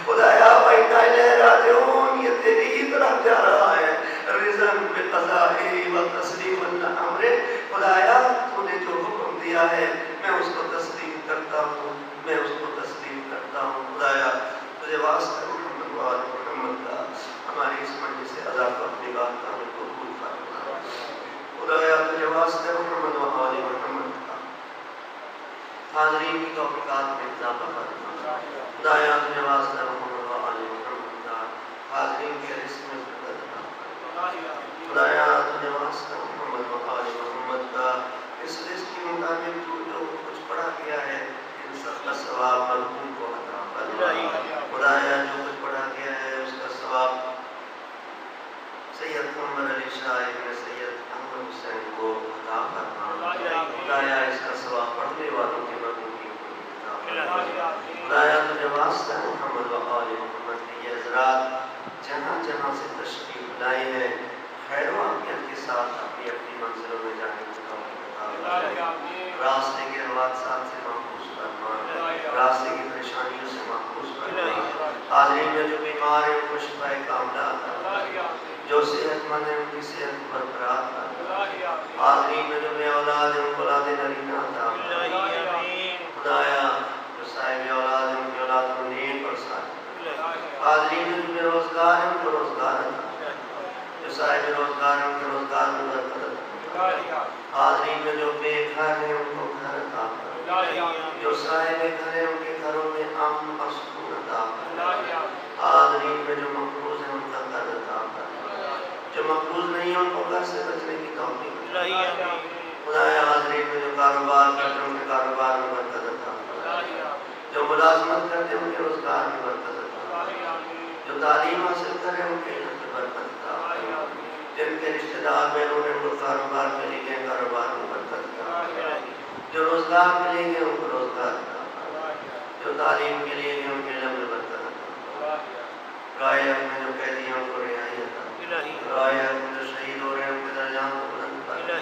خدایا وانا الیہ راجعون، یہ تیری ہی طرف جا رہا ہے، رزق بالقضاء وتسلیما لامر، خدایا تو نے جو حکم دیا ہے میں اس کو تسلیم کرتا ہوں، میں اس کو تسلیم کرتا ہوں۔ خدایا تجھے واسطہ محمد و آل محمد کا ہماری اس مجلس سے ادا کر نگاہ کا ہمیں قبول فرما، خدایا تجھے واسطہ محمد و آل محمد کا حاضرین کی توفیقات میں اضافہ فرما، خدایا تجھے واسطہ محمد و آل محمد کا حاضرین کے رزق میں برکت عطا فرما، خدایا تجھے واسطہ محمد و آل محمد کا اس رزق کے مطابق تو جو کچھ پڑھا گیا ہے ان سب کا ثواب مرحوم کو عطا فرما، خدایا جو کچھ پڑھا گیا ہے اس کا ثواب سید محمد علی شاہ ابن سید احمد حسین کو عطا فرما، خدایا اس کا ثواب پڑھنے والوں کے مرحومین کو عطا فرما، خدایا تجھے واسطہ محمد و آل محمد کے یہ حضرات جہاں جہاں سے تشریف لائے ہیں خیر و عافیت کے ساتھ اپنی اپنی منزلوں میں جانے کی توفیق عطا فرما، راستے کے حوادثات سے محفوظ فرما، راستے کی پریشانیوں سے محفوظ فرما، حاضرین میں جو بیمار ہیں ان کو شفا کاملہ عطا فرما، جو صحت مند ہیں ان کی صحت برقرار فرما، حاضرین میں جو بے اولاد ہیں ان کو اولاد نرینہ عطا فرما، خدایا جو صاحب اولاد ہیں ان کی اولاد کو نیک اور صالح، حاضرین میں جو بے روزگار ہیں ان کو روزگار عطا فرما، جو صاحب روزگار ہیں ان کے روزگار میں برکت عطا فرما، حاضرین میں جو بے گھر ہیں ان کو گھر عطا فرما، جو صاحب گھر ہیں ان کے گھروں میں امن اور سکون عطا فرما، حاضرین میں جو مقروض ہیں ان کا گھر عطا فرما، جو مقروض نہیں ہیں ان کو گھر سے بچنے کی توفیق عطا فرما، خدایا حاضرین میں جو کاروبار کرتے ہیں ان کے کاروبار میں برکت عطا فرما، جو ملازمت کرتے ہیں ان کے روزگار میں برکت عطا فرما، جو تعلیم حاصل کریں ان کے علم میں برکت عطا فرما، جن کے رشتہ دار بہنوں نے ان کو کاروبار کے لیے کاروبار میں برکت عطا فرما، جو روزگار کے لیے ان کو روزگار عطا فرما، جو تعلیم کے لیے ان کے علم میں برکت عطا فرما، غائب میں جو قیدی ہیں ان کو رہائی عطا فرما، غائب میں جو شہید ہو رہے ہیں ان کے درجات کو بلند فرما،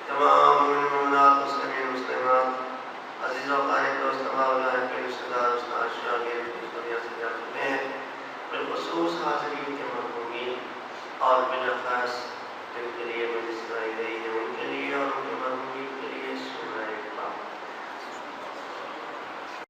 تمام مومنات مسلمین مسلمات عزیز و قارئ دوست تمام کے رشتہ دار استاد شاگرد اس دنیا سے جا چکے ہیں، بالخصوص حاضرین کے مرحومین اور بالاخص جن کے لیے مجلس کرائی گئی ہے ان کے لیے اور ان کے مرحومین